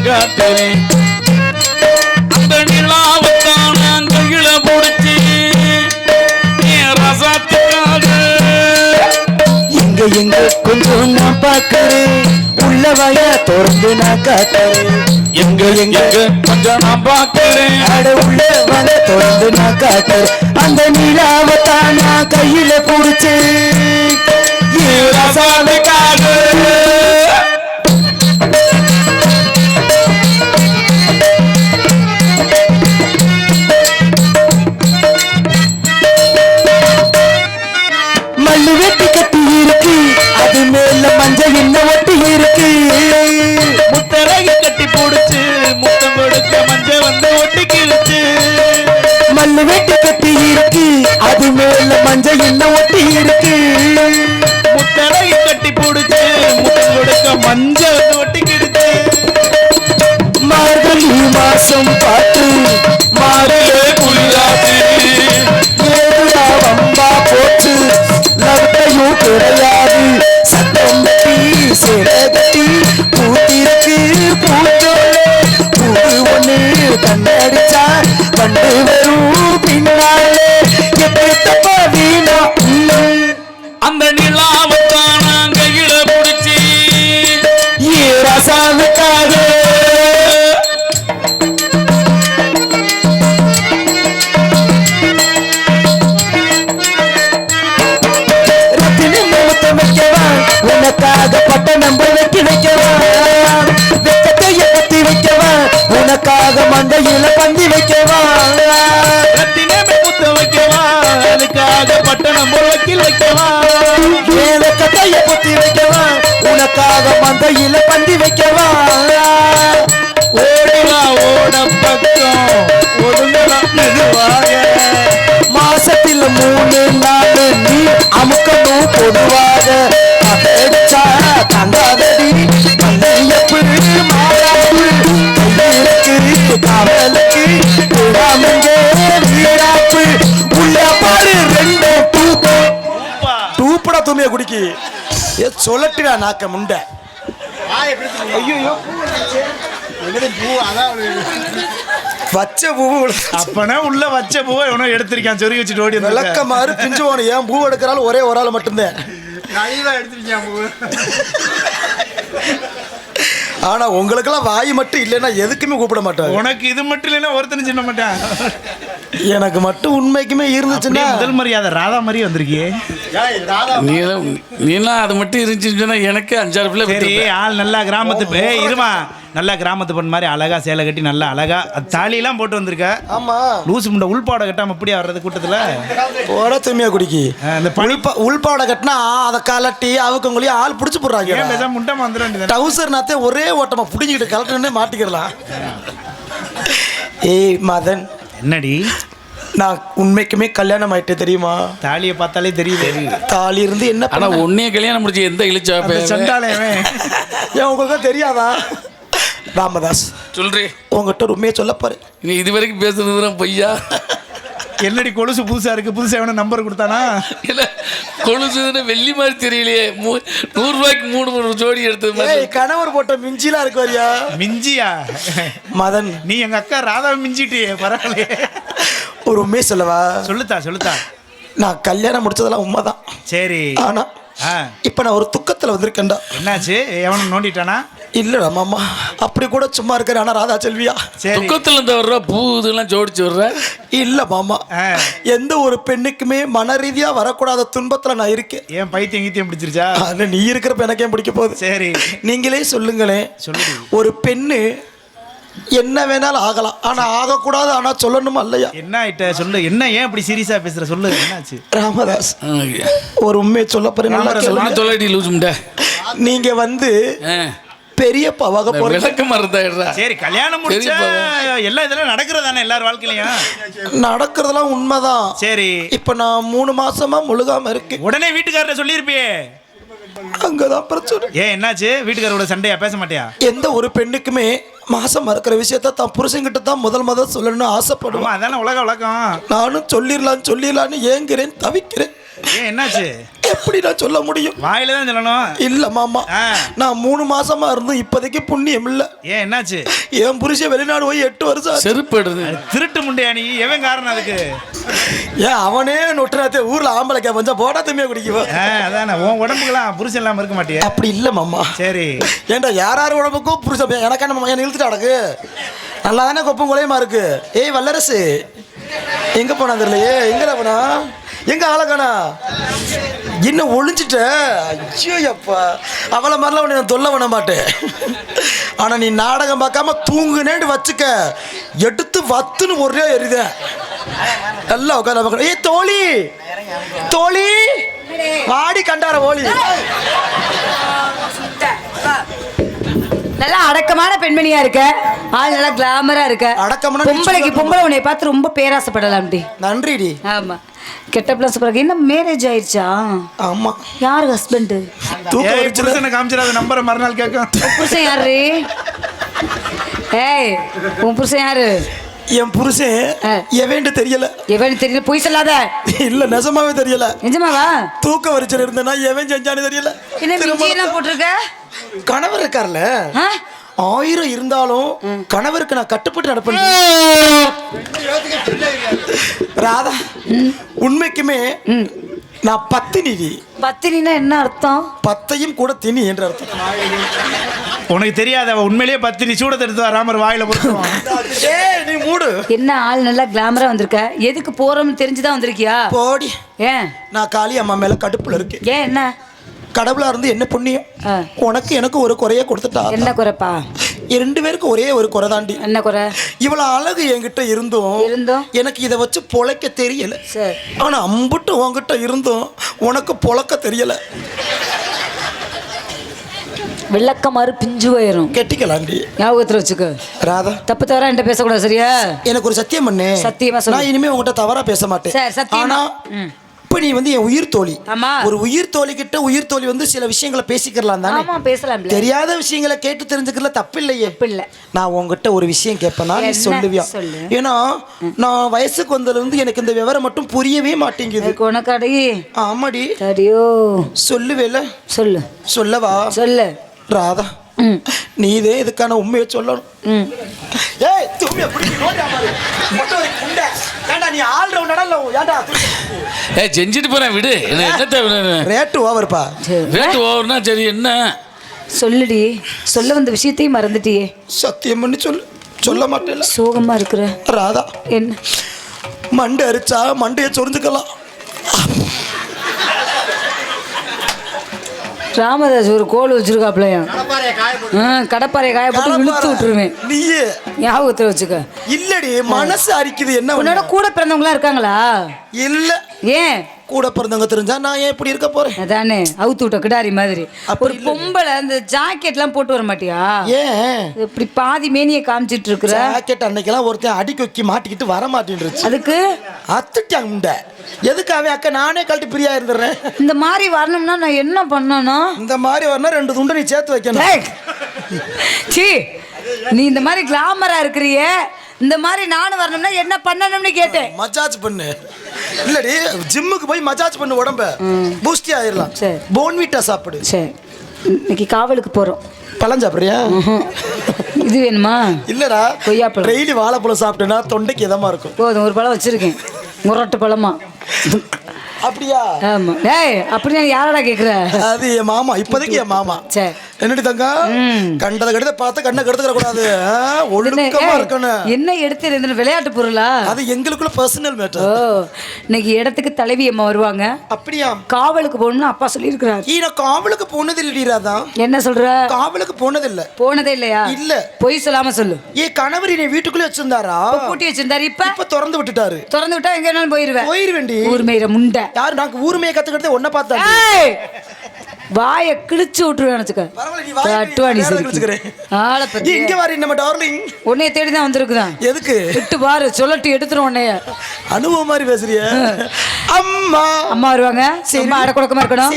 காட்டுறேன் அந்த நிலாவுக்கான கையில பிடிச்சி ரசாத்துக்காக எங்க எங்க கொஞ்சம் நான் பார்க்கிறேன் உள்ள வய தொடர்ந்து நான் காட்டுறேன் எங்க எங்க கொஞ்சம் நான் பார்க்கிறேன் அட உள்ள வய தொடர்ந்து நான் காட்டுறேன் அந்த நிலாவத்தான் நான் கையில பிடிச்சி ரசாத்துக்காக மல்லு வெட்டி கட்டி இருக்கு அது மேல மஞ்சள் என்ன ஒட்டி இருக்கு முத்தரகி கட்டி போடுச்சு முத்தம் கொடுக்க மஞ்ச வந்து ஒட்டிக்கிடுச்சு மல்லு வெட்டி கட்டி இருக்கு அது மேல மஞ்சள் என்ன ஒட்டி இருக்கு முத்தரகி கட்டி போடுச்சு முத்தம் கொடுக்க மஞ்ச வந்து ஒட்டிக்கிடுச்சு மார்கழி மாசம் பாட்டு மாறலே குளிராச்சு ஏதுடா வம்பா போச்சு லவ்டையும் கிடையாது சட்டம் கட்டி சேலை கட்டி பூத்திருக்கு பூச்சோலே பூ ஒண்ணு கண்ணடிச்சா கண்டு வரும் பின்னாலே எப்படி தப்பா வீணா அந்த நிலாவுக்கான கையில பிடிச்சி ஏ ரசாவுக்காக உனக்காக பட்ட நம்ப வெட்டி வைக்கவா வெக்கத்தைய கட்டி வைக்கவா உனக்காக மண்டையில பந்தி வைக்கவா ரத்தினமே முத்த வைக்கவா அதுக்காக பட்டணம் வக்கீல் வைக்கவா வெக்கத்தைய குத்தி வைக்கவா உனக்காக மண்டையில பந்தி வைக்கவா ஓடுவா ஓட பக்கம் ஒடுங்கலா மெதுவாக மாசத்துல 3 நாள் நீ அமுக்கணும் பொதுவாக அடிச்சா தங்காதடி மல்லியப்பு மாறாப்பு கையிலுக்கு காவலுக்கு விடாமங்க வீராப்பு உள்ள பாரு 2 டூப்படா தூமிய குடிக்கி ஏ சொல்லட்டிடா நாக்க முண்டை வச்ச பூ அப்பனா உள்ள வச்ச பூவை எவனோ எடுத்திருக்கான் சொறி வச்சுட்டு ஓடி விளக்க மாதிரி பிஞ்சு போன ஏன் பூ எடுக்கிறாலும் ஒரே ஒரு ஆள் மட்டும்தான் எடுத்திருக்கான் பூ. ஆனா உங்களுக்கெல்லாம் வாய் மட்டும் இல்லைன்னா எதுக்குமே கூப்பிட மாட்டாங்க உனக்கு இது மட்டும் இல்லைன்னா ஒருத்தனை சின்ன மாட்டான் எனக்கு மட்டும் உண்மைக்குமே இருந்துச்சுன்னா முதல் மரியாதை ராதா மாதிரி வந்திருக்கியே நீலாம் அது மட்டும் இருந்துச்சுன்னு சொன்னா எனக்கு 5-6 பிள்ளை சரி ஆள் நல்லா கிராமத்து இருமா நல்லா கிராமத்து பொண்ணு மாதிரி அழகா சேலை கட்டி நல்லா அழகா தாலியெல்லாம் போட்டு வந்திருக்க. ஆமா லூசு முண்டை உள்பாடை கட்டாம எப்படியா வர்றது கூட்டத்துல போட தூய்மையா குடிக்கி அந்த உள்பாடை கட்டினா அதை கலட்டி அவங்களையும் ஆள் பிடிச்சி போடுறாங்க முண்டமா வந்துடும் டவுசர் நாத்தே ஒரே ஓட்டமா பிடிங்கிட்டு கலட்டுன்னே மாட்டிக்கிறலாம். ஏய் மதன் என்னடி நான் உண்மைக்குமே கல்யாணம் ஆயிட்டு தெரியுமா? தாலியை பார்த்தாலே தெரியுது. தாலி இருந்து என்ன ஆனா உன்னைய கல்யாணம் முடிச்சு எந்த இழிச்சா சண்டாளமே ஏன் உங்களுக்கு தெரியாதா? ராமதாஸ் சொல்றே உங்ககிட்ட உண்மையை சொல்ல பாரு. நீ இது வரைக்கும் பேசுறது பொய்யா? என்னடி கொலுசு புதுசா இருக்கு, புதுசா எவன நம்பர் கொடுத்தானா? இல்ல கொலுசுன்னு வெள்ளி மாதிரி தெரியலையே. 100 ரூபாய்க்கு 3 ஜோடி எடுத்தது. கணவர் போட்ட மிஞ்சிலாம் இருக்கு வரியா? மிஞ்சியா? மதன் நீ எங்க அக்கா ராதா மிஞ்சிட்டியே, பரவாயில்லையே. ஒரு உண்மையை சொல்லவா? சொல்லுத்தா. நான் கல்யாணம் முடிச்சதெல்லாம் உண்மைதான். சரி. ஆனா இப்ப நான் ஒரு துக்கத்துல வந்திருக்கேன்டா. என்னாச்சு? எவனும் நோண்டிட்டானா? இல்லடா மாமா, அப்படி கூட சும்மா இருக்கிற. ஆனா ராதா செல்வியா துக்கத்துல இருந்து வர்ற பூ இதெல்லாம் ஜோடிச்சு வர்ற? இல்ல மாமா, எந்த ஒரு பெண்ணுக்குமே மன ரீதியா வரக்கூடாத துன்பத்துல நான் இருக்கேன். ஏன் பைத்தியம் கீத்தியம் பிடிச்சிருச்சா? நீ இருக்கிறப்ப எனக்கு ஏன் பிடிக்க போகுது? சரி நீங்களே சொல்லுங்களேன். ஒரு பெண்ணு என்ன வேணாலும் ஆகலாம், ஆனா ஆகக்கூடாது. ஆனா சொல்லணுமா இல்லையா? என்ன ஆயிட்ட சொல்லு. என்ன ஏன் இப்படி சீரியஸா பேசுற? சொல்லு என்னாச்சு? ராமதாஸ் ஒரு உண்மையை சொல்ல போறேன். நீங்க வந்து பெரியப்பாவாக போறீங்க. சரி கல்யாணம் முடிச்சா எல்லாம் இதெல்லாம் நடக்கிறதானே எல்லார் வாழ்க்கையிலயும்? நடக்கிறதெல்லாம் உண்மைதான். சரி இப்ப நான் 3 மாசமா முழுகாம இருக்கேன். உடனே வீட்டுக்காரர் சொல்லியிருப்பியே. அங்கதான் பிரச்சனை. ஏன் என்னாச்சு? வீட்டுக்காரோட சண்டையா? பேச மாட்டியா? எந்த ஒரு பெண்ணுக்குமே மாசம் இருக்கிற விஷயத்த தான் புருஷன்கிட்ட தான் முதல் சொல்லணும்னு ஆசைப்படுவோம். அதான உலகம். நானும் சொல்லிடலான்னு ஏங்குறேன், தவிக்கிறேன். ஏன் என்னாச்சு? எப்படி நான் சொல்ல முடியும்? வாயில தான் சொல்லணும். இல்ல மாமா, ஆ. நான் 3 மாசமா இருந்தும் இப்போதைக்கு புண்ணியம் இல்ல. ஏன் என்னாச்சு? என் புருஷன் வெளிநாடு போய் 8 வருஷம் ஆச்சு. செருப்படுது. திருட்டு முண்டையா நீ? எவன் காரணம் அதுக்கு? ஏன் அவனே நொட்டுறாத்தே ஊர்ல ஆம்பளைக்கா கொஞ்சம் போடா தம்மியா குடிக்குவா. அதானே உன் உடம்புக்கெல்லாம் புருஷன் இல்லாம இருக்க மாட்டியா? அப்படி இல்ல மாமா. சரி. ஏன்டா யார் உடம்புக்கும் புருஷன் எனக்கு நம்ம மையம் இழுத்துட்டு அடக்கு. நல்லா தானே கொப்பும் குலையுமா இருக்கு. ஏய் வல்லரசு எங்க போனா தெரியலையே. எங்கடா போனா? எங்க ஆளக்கானா? என்ன ஒளிஞ்சிட்ட? ஐயோ அப்பா, அவளை மாதிரிலாம் உன்னை நான் தொல்லை பண்ண மாட்டேன். ஆனா நீ நாடகம் பார்க்காம தூங்குனேன்னு வச்சுக்க, எடுத்து வத்துன்னு ஒரே எரித நல்லா உட்காந்து. ஏ தோழி, தோழி வாடி கண்டார ஓலி. நல்லா அடக்கமான பெண்மணியா இருக்க, ஆள் நல்லா கிளாமரா இருக்க. அடக்கமான பொம்பளைக்கு பொம்பளை உன்னை பார்த்து ரொம்ப பேராசைப்படலாம்டி. நன்றிடி. ஆமா, கெட்ட பிளஸ் பிறகு என்ன மேரேஜ் ஆயிடுச்சா? ஆமா. யாரு ஹஸ்பண்ட்? புருஷனை காமிச்சிடாத, நம்பரை மறுநாள் கேட்கும். புருஷன் யாரு? ஏய், உன் புருஷன் யாரு? என் புருஷன் எவன்ட்டு தெரியல. எவன் தெரியல, பொய் சொல்லாத. இல்ல நெசமாவே தெரியல. நிஜமாவா? தூக்க வரிச்சல் இருந்தேன்னா எவன் செஞ்சான்னு தெரியல. என்ன மிஞ்சி எல்லாம் போட்டிருக்க? கணவர் இருக்கார்ல, 1000 இருந்தாலும் கணவருக்கு நான் கட்டுப்பட்டு நடப்பேன். ராதா, உண்மைக்குமே நான் பத்தினி. பத்தினின்னா என்ன அர்த்தம்? பத்தையும் கூட திணி என்ற அர்த்தம். உனக்கு தெரியாத, அவ உண்மையிலேயே பத்தினி சூடத்தை எடுத்து ராமர் வாயில போட்டுருவான். நீ மூடு. என்ன ஆள் நல்லா கிளாமரா வந்திருக்க? எதுக்கு போறோம்னு தெரிஞ்சுதான் வந்திருக்கியா? போடி. ஏன்? நான் காளி அம்மா மேல கடுப்புல இருக்கேன். ஏன் என்ன? கடவுளா இருந்து என்ன புண்ணியம், உனக்கு எனக்கு ஒரு குறைய கொடுத்துட்டா. என்ன குறைப்பா? 2 பேருக்கு ஒரே ஒரு குறை தாண்டி. என்ன குறை? இவ்வளவு அழகு என்கிட்ட இருந்தும் எனக்கு இதை வச்சு பொழைக்க தெரியல. சரி. ஆனா அம்புட்டு உன்கிட்ட இருந்தும் உனக்கு பொழக்க தெரியல. வெள்ளக்கமாறு பிஞ்சு போயிரும். கெட்டிக்கலாண்டி, ஞாபகத்துல வச்சுக்க. ராதா, தப்பு தவறா என்கிட்ட பேசக்கூடாது, சரியா? எனக்கு ஒரு சத்தியம் பண்ணு. சத்தியமா சொல்லு. நான் இனிமே உங்ககிட்ட தவறா பேச மாட்டேன். சரி, சத்தியமா. ஆனா இப்ப நீ வந்து என் உயிர் தோழி. ஆமா. ஒரு உயிர் தோழி கிட்ட உயிர் தோழி வந்து சில விஷயங்களை பேசிக்கலாம் தானே? ஆமா, பேசலாம். தெரியாத விஷயங்களை கேட்டு தெரிஞ்சுக்கல தப்பு இல்லையே. இல்ல. நான் உங்ககிட்ட ஒரு விஷயம் கேட்பேனா, நீ சொல்லுவியா? சொல்லு. ஏன்னா நான் வயசுக்கு வந்ததுல இருந்து எனக்கு இந்த விவரம் மட்டும் புரியவே மாட்டேங்குது. உனக்கு அடி. ஆமாடி. அடியோ. சொல்லுவேல? சொல்லு. சொல்லவா? சொல்லு. ராதா, நீதே இதுக்கான உண்மையை சொல்லணும். ஏய் தூமியா புடி நோடா பாரு. மொட்டை ஒரு குண்டை. ஏண்டா நீ ஆல் ரவுண்டடா இல்ல ஏண்டா? ஏய் செஞ்சிட்டு போறேன் விடு. எனக்கு என்ன தேவை? ரேட் ஓவர்ப்பா. ரேட் ஓவர்னா சரி என்ன? சொல்லுடி. சொல்ல வந்த விஷயத்தையும் மறந்துட்டியே. சத்தியம் பண்ணி சொல்லு. சொல்ல மாட்டேல. சோகமா இருக்கிற ராதா, என்ன? மண்டை அரிச்சா மண்டையை சொரிஞ்சுக்கலாம். ராமதாஸ் ஒரு கோல் வச்சிருக்காப்லையா? கடப்பாறையை காய போட்டு இழுத்து விட்டுருவேன். நீயே ஞாபகத்துல வச்சுக்க. இல்லடி, மனசு அரிக்குது. என்ன உன்னோட கூட பிறந்தவங்களா இருக்காங்களா? இல்ல. ஏன்? கூட பிறந்தவங்க தெரிஞ்சா நான் ஏன் இப்படி இருக்க போறேன்? அதானே, அவுத்து விட்ட கிடாரி மாதிரி. ஒரு பொம்பளை அந்த ஜாக்கெட் எல்லாம் போட்டு வர மாட்டியா? ஏன் இப்படி பாதி மேனியை காமிச்சிட்டு இருக்கிற? ஜாக்கெட் அன்னைக்கெல்லாம் ஒருத்தன் அடி கொக்கி மாட்டிக்கிட்டு வர மாட்டேன்ருச்சு. அதுக்கு அத்துட்டாங்க. எதுக்காக அக்கா நானே கழட்டி பிரியா இருந்துடுறேன். இந்த மாதிரி வரணும்னா நான் என்ன பண்ணணும்? இந்த மாதிரி வரணும் 2 துண்டை நீ சேர்த்து வைக்கணும். சீ, நீ இந்த மாதிரி கிளாமரா இருக்கிறிய, இந்த மாதிரி நானும் வரணும்னா என்ன பண்ணணும்னு கேட்டேன். மசாஜ் பண்ணு. இல்லடி, ஜிம்முக்கு போய் மசாஜ் பண்ணு, உடம்ப பூஸ்டி ஆயிடலாம். சரி. போன்விட்டா சாப்பிடு. சரி, இன்னைக்கு காவலுக்கு போறோம். பழம் சாப்பிடுறியா? இது வேணுமா? இல்லடா, கொய்யாப்பழம். டெய்லி வாழைப்பழம் சாப்பிட்டேன்னா தொண்டைக்கு இதமா இருக்கும். போதும், ஒரு பழம் வச்சிருக்கேன், முரட்டு பழமா. அப்படியா? ஆமா. ஏய், அப்படி நான் யாரடா கேக்குற? அது என் மாமா, இப்போதைக்கு என் மாமா. சரி. என்னடி தங்க, கண்டத கடித பார்த்து கண்ணை கெடுத்துக்க கூடாது. ஒழுக்கமா இருக்கணும். என்ன எடுத்து விளையாட்டு பொருளா? அது எங்களுக்குள்ள பர்சனல் மேட்டர். ஓ, இன்னைக்கு இடத்துக்கு தலைவி அம்மா வருவாங்க. அப்படியா? காவலுக்கு போகணும்னு அப்பா சொல்லியிருக்கிறார். நான் காவலுக்கு போனது இல்லடா. என்ன சொல்ற? காவலுக்கு போனது இல்ல. போனதே இல்லையா? இல்ல. பொய் சொல்லாம சொல்லு. ஏன் கணவர் என்னை வீட்டுக்குள்ளே வச்சிருந்தாரா? பூட்டி வச்சிருந்தாரு. இப்ப திறந்து விட்டுட்டாரு. திறந்து விட்டா எங்க வேணாலும் போயிருவேண்டி. ஊர் மேயிற முண்டை. யாரு? நாங்க ஊருமையை கத்துக்கிட்டே ஒன்ன பார்த்தா வாய கிழிச்சு விட்டுருவேன். உன்னைய தேடிதான் வந்திருக்குதான். எதுக்கு? விட்டு பாரு, சொல்லட்டு எடுத்துரும் உன்னைய. அனுபவம் மாதிரி பேசுறிய. அம்மா அம்மா வருவாங்க. அம்மா அடக்குடக்கமா இருக்கணும்.